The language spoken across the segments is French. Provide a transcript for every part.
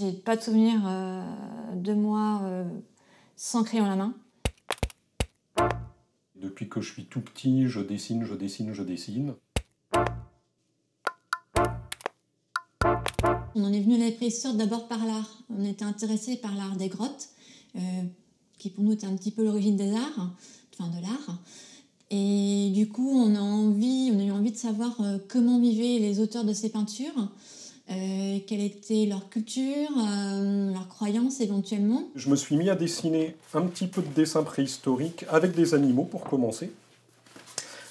J'ai pas de souvenir de moi sans crayon à la main. Depuis que je suis tout petit, je dessine, je dessine, je dessine. On en est venu à la préhistoire d'abord par l'art. On était intéressés par l'art des grottes, qui pour nous était un petit peu l'origine des arts, enfin de l'art. Et du coup, on a eu envie de savoir comment vivaient les auteurs de ces peintures, quelle était leur culture, leurs croyances éventuellement. Je me suis mis à dessiner un petit peu de dessin préhistorique avec des animaux pour commencer.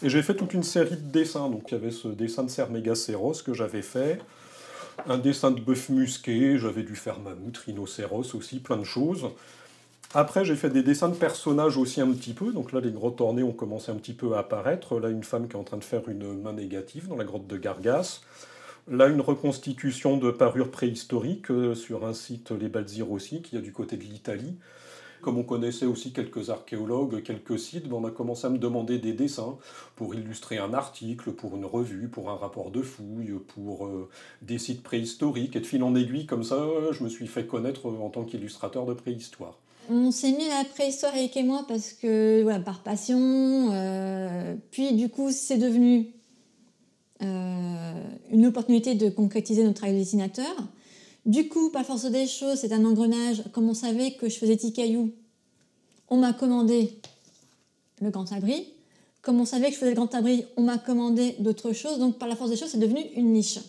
Et j'ai fait toute une série de dessins. Donc il y avait ce dessin de Cermégacéros que j'avais fait, un dessin de bœuf musqué, j'avais dû faire mammouth, rhinocéros aussi, plein de choses. Après, j'ai fait des dessins de personnages aussi un petit peu. Donc là, les grottes ornées ont commencé un petit peu à apparaître. Là, une femme qui est en train de faire une main négative dans la grotte de Gargas. Là, une reconstitution de parures préhistoriques sur un site, les Balzir aussi, qui est du côté de l'Italie. Comme on connaissait aussi quelques archéologues, quelques sites, on a commencé à me demander des dessins pour illustrer un article, pour une revue, pour un rapport de fouille, pour des sites préhistoriques. Et de fil en aiguille, comme ça, je me suis fait connaître en tant qu'illustrateur de préhistoire. On s'est mis à la préhistoire, Eric et moi, parce que, voilà, par passion. Puis, du coup, c'est devenu une opportunité de concrétiser notre travail de dessinateur. Du coup, par force des choses, c'est un engrenage. Comme on savait que je faisais Ticaillou, on m'a commandé le grand abri. Comme on savait que je faisais le grand abri, on m'a commandé d'autres choses. Donc, par la force des choses, c'est devenu une niche.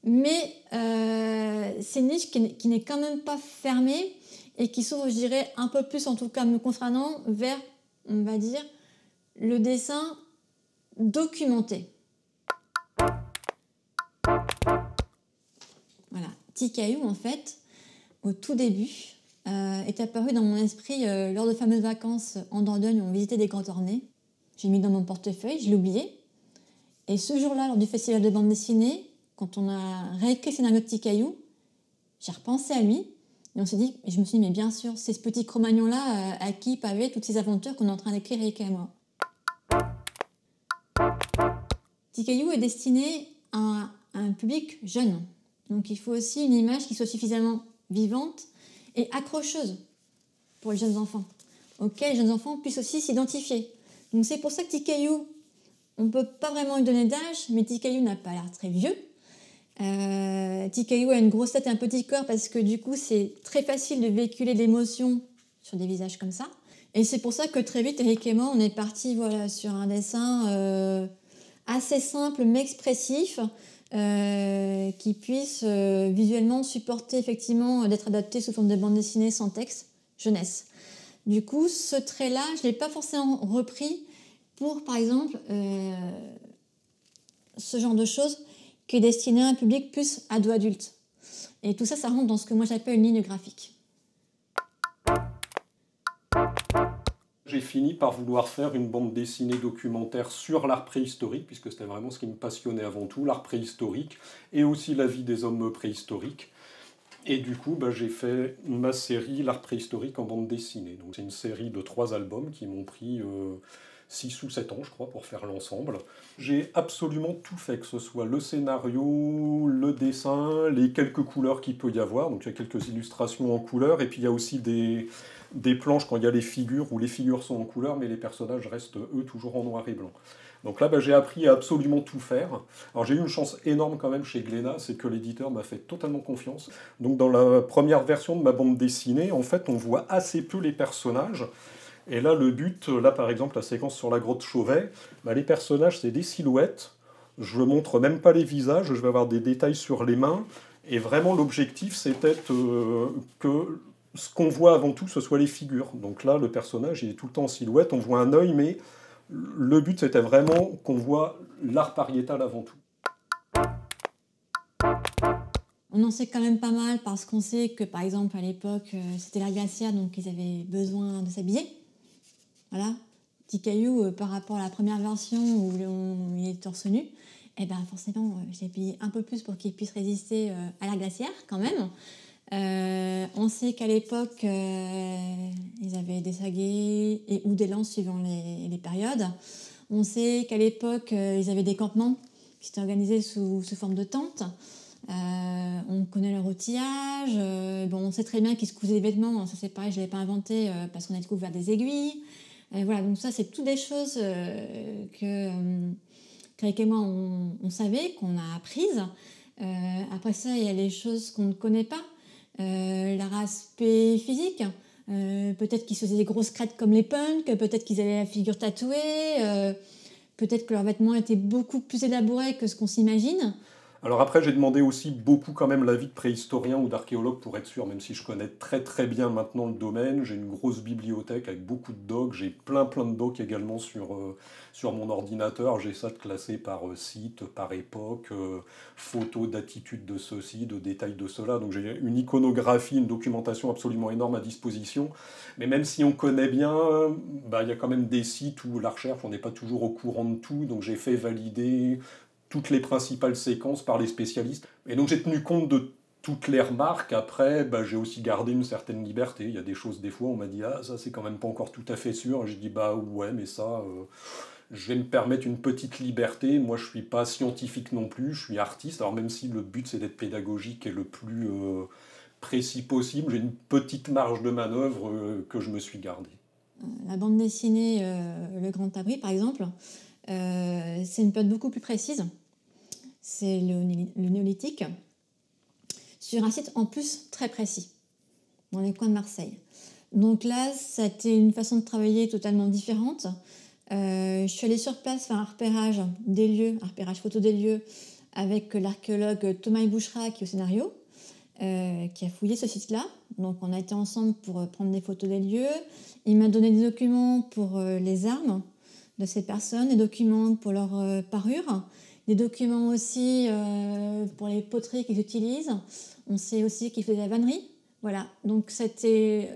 Mais c'est une niche qui n'est quand même pas fermée et qui s'ouvre, je dirais, un peu plus, en tout cas me concernant, vers, on va dire, le dessin documenté. Voilà, Ticaillou, en fait, au tout début, est apparu dans mon esprit lors de fameuses vacances en Dordogne où on visitait des grottes ornées. J'ai mis dans mon portefeuille, je l'ai oublié. Et ce jour-là, lors du festival de bande dessinée, quand on a réécrit le scénario de Ticaillou, j'ai repensé à lui. Et je me suis dit, mais bien sûr, c'est ce petit Cro-Magnon-là à qui pavé toutes ces aventures qu'on est en train d'écrire, Eric et moi. Ticaillou est destiné à un public jeune. Donc il faut aussi une image qui soit suffisamment vivante et accrocheuse pour les jeunes enfants, auxquels les jeunes enfants puissent aussi s'identifier. Donc c'est pour ça que Ticaillou, on ne peut pas vraiment lui donner d'âge, mais Ticaillou n'a pas l'air très vieux. Ticaillou a une grosse tête et un petit corps parce que du coup c'est très facile de véhiculer l'émotion sur des visages comme ça. Et c'est pour ça que très vite, Eric et moi, on est parti sur un dessin assez simple mais expressif qui puisse visuellement supporter effectivement d'être adapté sous forme de bande dessinée sans texte, jeunesse. Du coup, ce trait-là, je ne l'ai pas forcément repris pour, par exemple, ce genre de choses qui est destiné à un public plus ado-adulte. Et tout ça, ça rentre dans ce que moi j'appelle une ligne graphique. J'ai fini par vouloir faire une bande dessinée documentaire sur l'art préhistorique, puisque c'était vraiment ce qui me passionnait avant tout, l'art préhistorique, et aussi la vie des hommes préhistoriques. Et du coup, j'ai fait ma série L'art préhistorique en bande dessinée. Donc c'est une série de 3 albums qui m'ont pris 6 ou 7 ans, je crois, pour faire l'ensemble. J'ai absolument tout fait, que ce soit le scénario, le dessin, les quelques couleurs qu'il peut y avoir. Donc il y a quelques illustrations en couleur, et puis il y a aussi des planches quand il y a les figures, où les figures sont en couleur, mais les personnages restent, eux, toujours en noir et blanc. Donc là, j'ai appris à absolument tout faire. Alors j'ai eu une chance énorme quand même chez Glénat, c'est que l'éditeur m'a fait totalement confiance. Donc dans la première version de ma bande dessinée, en fait, on voit assez peu les personnages. Et là, le but, là par exemple, la séquence sur la grotte Chauvet, les personnages, c'est des silhouettes. Je ne montre même pas les visages, je vais avoir des détails sur les mains. Et vraiment, l'objectif, c'était que ce qu'on voit avant tout, ce soit les figures. Donc là, le personnage, il est tout le temps en silhouette, on voit un œil, mais le but, c'était vraiment qu'on voit l'art pariétal avant tout. On en sait quand même pas mal parce qu'on sait que, par exemple, à l'époque, c'était l'ère glaciaire, donc ils avaient besoin de s'habiller. Voilà. Ticaillou, par rapport à la première version où il est torse nu, eh ben forcément, j'ai habillé un peu plus pour qu'il puisse résister à l'ère glaciaire, quand même. On sait qu'à l'époque, ils avaient des saguets ou des lances suivant les périodes. On sait qu'à l'époque, ils avaient des campements qui étaient organisés sous forme de tentes. On connaît leur outillage. Bon, on sait très bien qu'ils se cousent des vêtements. Ça, c'est pareil, je ne l'avais pas inventé parce qu'on a découvert des aiguilles. Voilà, donc ça, c'est toutes des choses qu'Eric et moi, on savait, qu'on a apprises. Après ça, il y a les choses qu'on ne connaît pas. Leur aspect physique. Peut-être qu'ils se faisaient des grosses crêtes comme les punks, peut-être qu'ils avaient la figure tatouée, peut-être que leurs vêtements étaient beaucoup plus élaborés que ce qu'on s'imagine. Alors après, j'ai demandé aussi beaucoup quand même l'avis de préhistoriens ou d'archéologues pour être sûr, même si je connais très très bien maintenant le domaine. J'ai une grosse bibliothèque avec beaucoup de docs, j'ai plein de docs également sur mon ordinateur. J'ai ça classé par site, par époque, photos d'attitude de ceci, de détails de cela. Donc j'ai une iconographie, une documentation absolument énorme à disposition. Mais même si on connaît bien, bah, il y a quand même des sites où la recherche, on n'est pas toujours au courant de tout. Donc j'ai fait valider toutes les principales séquences par les spécialistes. Et donc j'ai tenu compte de toutes les remarques. Après, bah, j'ai aussi gardé une certaine liberté. Il y a des choses, des fois, on m'a dit « Ah, ça, c'est quand même pas encore tout à fait sûr. » J'ai dit « Bah ouais, mais ça, je vais me permettre une petite liberté. Moi, je suis pas scientifique non plus, je suis artiste. Alors même si le but, c'est d'être pédagogique et le plus précis possible, j'ai une petite marge de manœuvre que je me suis gardée. » La bande dessinée Le Grand Abri, par exemple, c'est une période beaucoup plus précise. C'est le néolithique, sur un site en plus très précis, dans les coins de Marseille. Donc là, c'était une façon de travailler totalement différente. Je suis allée sur place faire un repérage des lieux, un repérage photo des lieux, avec l'archéologue Thomas Bouchra qui est au scénario, qui a fouillé ce site-là. Donc on a été ensemble pour prendre des photos des lieux. Il m'a donné des documents pour les armes de ces personnes, des documents pour leur parure, des documents aussi pour les poteries qu'ils utilisent. On sait aussi qu'ils faisaient de la vannerie. Voilà, donc c'était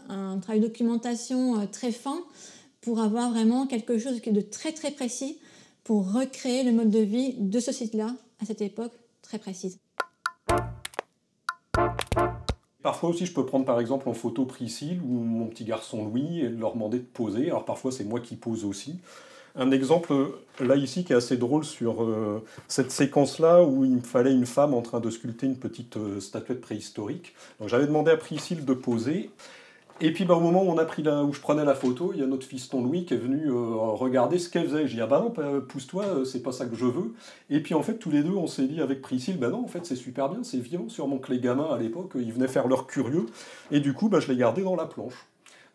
un travail de documentation très fin pour avoir vraiment quelque chose de très très précis pour recréer le mode de vie de ce site-là à cette époque très précise. Parfois aussi, je peux prendre par exemple en photo Priscille ou mon petit garçon Louis et leur demander de poser. Alors parfois, c'est moi qui pose aussi. Un exemple là ici qui est assez drôle sur cette séquence-là où il me fallait une femme en train de sculpter une petite statuette préhistorique. Donc j'avais demandé à Priscille de poser. Et puis bah, au moment où, où je prenais la photo, il y a notre fiston Louis qui est venu regarder ce qu'elle faisait. J'ai dit ah bah non, pousse-toi, c'est pas ça que je veux. Et puis en fait tous les deux on s'est dit avec Priscille, bah non en fait c'est super bien, c'est vivant. Sûrement que les gamins à l'époque ils venaient faire leur curieux. Et du coup bah, je l'ai gardé dans la planche.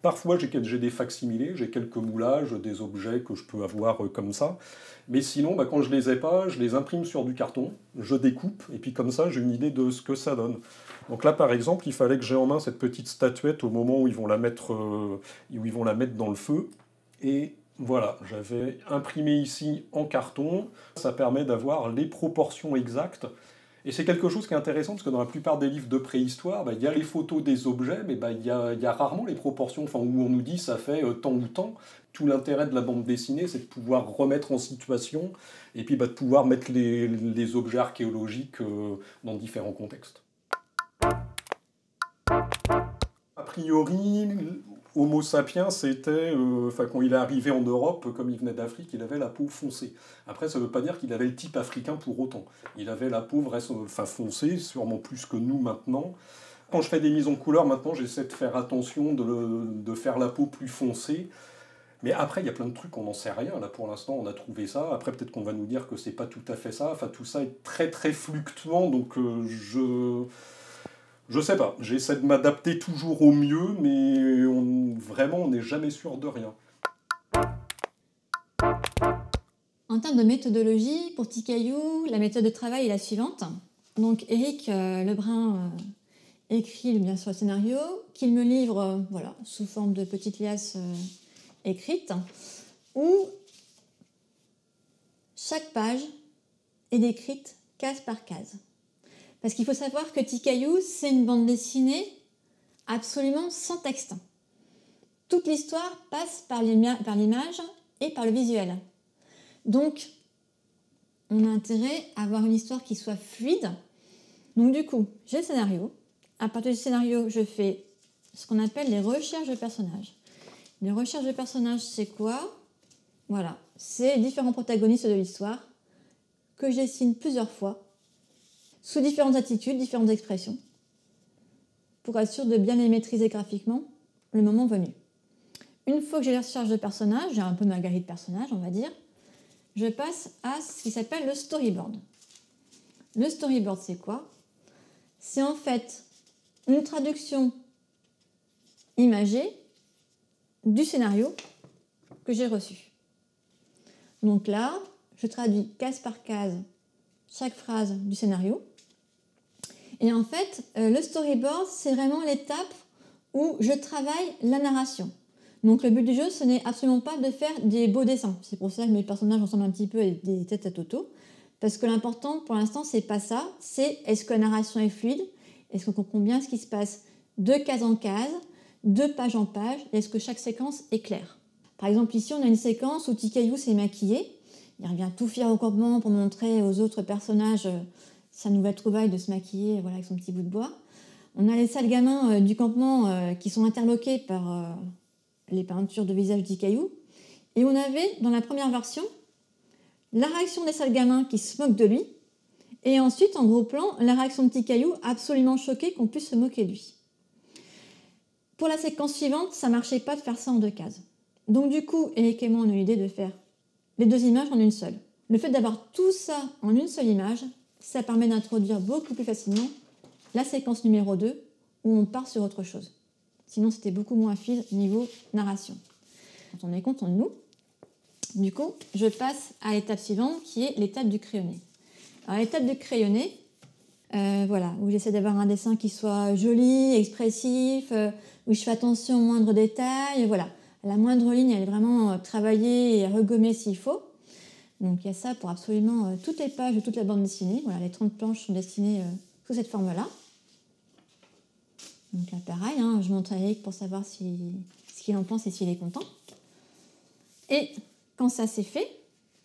Parfois, j'ai des facsimilés, j'ai quelques moulages, des objets que je peux avoir comme ça. Mais sinon, bah, quand je les ai pas, je les imprime sur du carton, je découpe, et puis comme ça, j'ai une idée de ce que ça donne. Donc là, par exemple, il fallait que j'ai en main cette petite statuette au moment où ils vont la mettre dans le feu. Et voilà, j'avais imprimé ici en carton. Ça permet d'avoir les proportions exactes. Et c'est quelque chose qui est intéressant parce que dans la plupart des livres de préhistoire, bah, il y a les photos des objets, mais bah, il y a rarement les proportions où on nous dit ça fait tant ou tant. Tout l'intérêt de la bande dessinée, c'est de pouvoir remettre en situation et puis bah, de pouvoir mettre les objets archéologiques dans différents contextes. A priori, Homo sapiens, c'était, quand il est arrivé en Europe, comme il venait d'Afrique, il avait la peau foncée. Après, ça ne veut pas dire qu'il avait le type africain pour autant. Il avait la peau foncée, sûrement plus que nous maintenant. Quand je fais des mises en couleur, maintenant, j'essaie de faire attention de faire la peau plus foncée. Mais après, il y a plein de trucs, on n'en sait rien. Là, pour l'instant, on a trouvé ça. Après, peut-être qu'on va nous dire que c'est pas tout à fait ça. Enfin, tout ça est très, très fluctuant, donc je sais pas, j'essaie de m'adapter toujours au mieux, mais vraiment, on n'est jamais sûr de rien. En termes de méthodologie, pour Ticaillou, la méthode de travail est la suivante. Donc Éric Lebrun écrit bien sûr le scénario, qu'il me livre voilà, sous forme de petites liasses écrites, où chaque page est décrite case par case. Parce qu'il faut savoir que Ticaillou, c'est une bande dessinée absolument sans texte. Toute l'histoire passe par l'image et par le visuel. Donc, on a intérêt à avoir une histoire qui soit fluide. Donc du coup, j'ai le scénario. À partir du scénario, je fais ce qu'on appelle les recherches de personnages. Les recherches de personnages, c'est quoi? Voilà, c'est les différents protagonistes de l'histoire que je dessine plusieurs fois. sous différentes attitudes, différentes expressions, pour être sûr de bien les maîtriser graphiquement le moment venu. Une fois que j'ai la recherche de personnages, j'ai un peu ma galerie de personnages, on va dire, je passe à ce qui s'appelle le storyboard. Le storyboard, c'est quoi? C'est en fait une traduction imagée du scénario que j'ai reçu. Donc là, je traduis case par case chaque phrase du scénario. Et en fait, le storyboard, c'est vraiment l'étape où je travaille la narration. Donc le but du jeu, ce n'est absolument pas de faire des beaux dessins. C'est pour ça que mes personnages ressemblent un petit peu à des têtes à Toto. Parce que l'important pour l'instant, c'est pas ça. C'est est-ce que la narration est fluide? Est-ce qu'on comprend bien ce qui se passe de case en case, de page en page? Est-ce que chaque séquence est claire? Par exemple, ici, on a une séquence où Tikayou s'est maquillé. Il revient tout fier au campement pour montrer aux autres personnages sa nouvelle trouvaille de se maquiller voilà, avec son petit bout de bois. On a les sales gamins du campement qui sont interloqués par les peintures de visage d'Ikayou. Et on avait, dans la première version, la réaction des sales gamins qui se moquent de lui. Et ensuite, en gros plan, la réaction de Tikayou absolument choquée qu'on puisse se moquer de lui. Pour la séquence suivante, ça ne marchait pas de faire ça en 2 cases. Donc du coup, Eric et moi, on a eu l'idée de faire les 2 images en une seule. Le fait d'avoir tout ça en une seule image, ça permet d'introduire beaucoup plus facilement la séquence numéro 2 où on part sur autre chose. Sinon, c'était beaucoup moins fluide niveau narration. Quand on est content de nous, du coup, je passe à l'étape suivante qui est l'étape du crayonné. Alors, l'étape du crayonné, voilà, où j'essaie d'avoir un dessin qui soit joli, expressif, où je fais attention aux moindres détails, voilà. La moindre ligne, elle est vraiment travaillée et regommée s'il faut. Donc il y a ça pour absolument toutes les pages de toute la bande dessinée. Voilà, les 30 planches sont dessinées sous cette forme-là. Donc là, pareil, hein, je montre à Eric pour savoir ce qu'il en pense et s'il est content. Et quand ça c'est fait,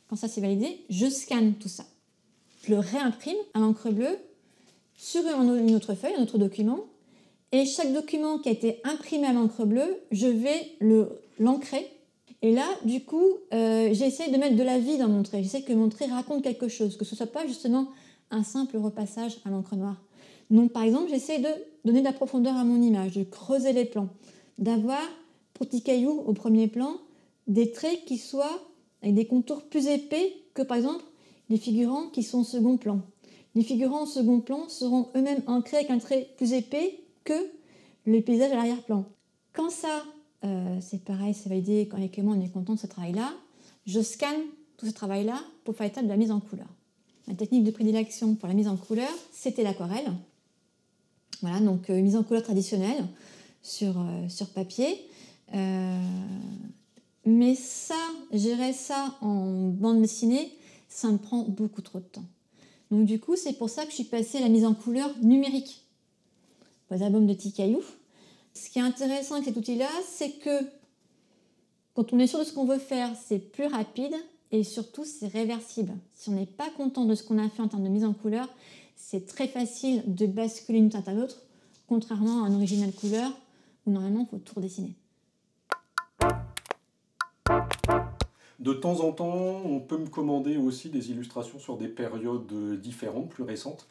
quand ça c'est validé, je scanne tout ça. Je le réimprime à l'encre bleue sur une autre feuille, un autre document. Et chaque document qui a été imprimé à l'encre bleue, je vais l'ancrer. Et là, du coup, j'essaie de mettre de la vie dans mon trait. J'essaie que mon trait raconte quelque chose, que ce ne soit pas justement un simple repassage à l'encre noire. Donc, par exemple, j'essaie de donner de la profondeur à mon image, de creuser les plans, d'avoir, pour Tikayou, au premier plan, des traits qui soient avec des contours plus épais que, par exemple, les figurants qui sont au second plan. Les figurants au second plan seront eux-mêmes ancrés avec un trait plus épais que le paysage à l'arrière-plan. Quand ça, c'est pareil, c'est validé, quand avec moi on est content de ce travail-là, je scanne tout ce travail-là pour faire l'étape de la mise en couleur. Ma technique de prédilection pour la mise en couleur, c'était l'aquarelle. Voilà, donc mise en couleur traditionnelle sur papier. Mais ça, gérer ça en bande dessinée, ça me prend beaucoup trop de temps. Donc du coup, c'est pour ça que je suis passée à la mise en couleur numérique pour les albums de Tikayou. Ce qui est intéressant avec cet outil-là, c'est que quand on est sûr de ce qu'on veut faire, c'est plus rapide et surtout c'est réversible. Si on n'est pas content de ce qu'on a fait en termes de mise en couleur, c'est très facile de basculer d'une teinte à l'autre, contrairement à un original couleur où normalement il faut tout redessiner. De temps en temps, on peut me commander aussi des illustrations sur des périodes différentes, plus récentes.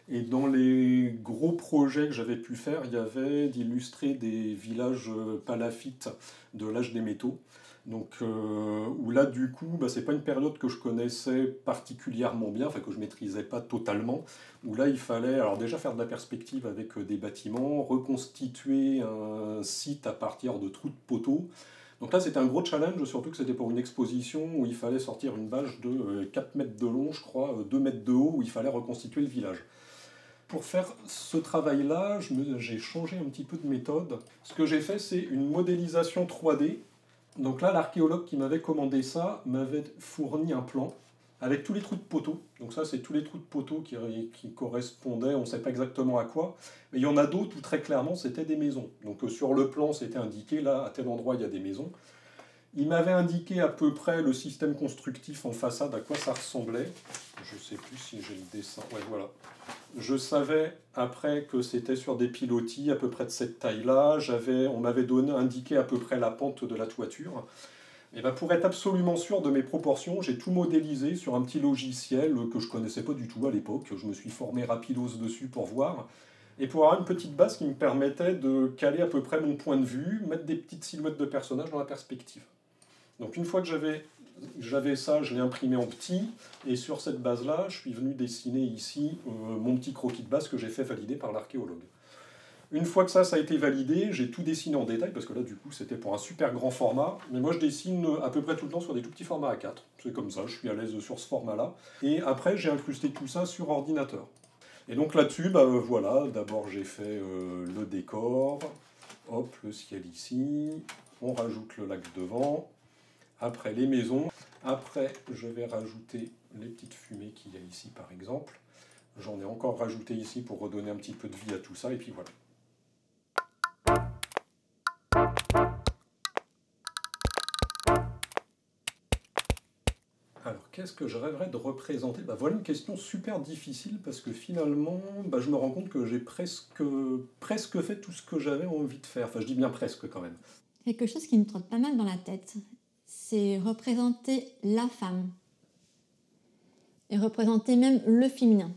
Et dans les gros projets que j'avais pu faire, il y avait d'illustrer des villages palafites de l'âge des métaux. Donc, où là, du coup, c'est pas une période que je connaissais particulièrement bien, enfin que je maîtrisais pas totalement, où là, il fallait alors déjà faire de la perspective avec des bâtiments, reconstituer un site à partir de trous de poteaux. Donc là, c'était un gros challenge, surtout que c'était pour une exposition où il fallait sortir une bâche de 4 mètres de long, je crois, 2 mètres de haut, où il fallait reconstituer le village. Pour faire ce travail-là, j'ai changé un petit peu de méthode. Ce que j'ai fait, c'est une modélisation 3D. Donc là, l'archéologue qui m'avait commandé ça m'avait fourni un plan avec tous les trous de poteaux. Donc ça, c'est tous les trous de poteaux qui correspondaient, on ne sait pas exactement à quoi. Mais il y en a d'autres où très clairement, c'était des maisons. Donc sur le plan, c'était indiqué, là, à tel endroit, il y a des maisons. Il m'avait indiqué à peu près le système constructif en façade, à quoi ça ressemblait. Je ne sais plus si j'ai le dessin. Ouais, voilà. Je savais après que c'était sur des pilotis à peu près de cette taille-là. On m'avait indiqué à peu près la pente de la toiture. Et ben pour être absolument sûr de mes proportions, j'ai tout modélisé sur un petit logiciel que je connaissais pas du tout à l'époque. Je me suis formé rapidos dessus pour voir. Et pour avoir une petite base qui me permettait de caler à peu près mon point de vue, mettre des petites silhouettes de personnages dans la perspective. Donc une fois que j'avais ça, je l'ai imprimé en petit, et sur cette base-là, je suis venu dessiner ici mon petit croquis de base que j'ai fait valider par l'archéologue. Une fois que ça a été validé, j'ai tout dessiné en détail, parce que là, du coup, c'était pour un super grand format. Mais moi, je dessine à peu près tout le temps sur des tout petits formats A4. C'est comme ça, je suis à l'aise sur ce format-là. Et après, j'ai incrusté tout ça sur ordinateur. Et donc là-dessus, bah, voilà, d'abord j'ai fait le décor, hop, le ciel ici, on rajoute le lac devant, après les maisons, après je vais rajouter les petites fumées qu'il y a ici par exemple. J'en ai encore rajouté ici pour redonner un petit peu de vie à tout ça, et puis voilà. Alors, qu'est-ce que je rêverais de représenter? Bah, voilà une question super difficile, parce que finalement, bah, je me rends compte que j'ai presque fait tout ce que j'avais envie de faire. Enfin, je dis bien presque quand même. Quelque chose qui me trotte pas mal dans la tête, c'est représenter la femme. Et représenter même le féminin.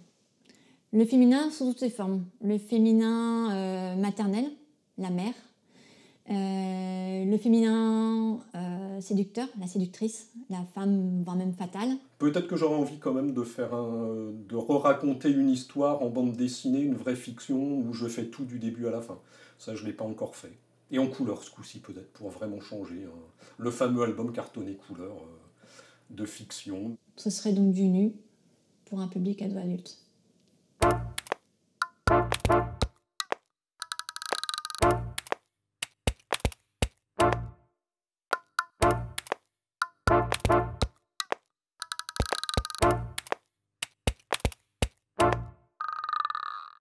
Le féminin sous toutes ses formes. Le féminin maternel, la mère. Le féminin séducteur, la séductrice, la femme, voire même fatale. Peut-être que j'aurais envie quand même de re-raconter une histoire en bande dessinée, une vraie fiction, où je fais tout du début à la fin. Ça, je ne l'ai pas encore fait. Et en couleur, ce coup-ci, peut-être, pour vraiment changer. Le fameux album cartonné couleur de fiction. Ce serait donc du nu pour un public ado-adulte.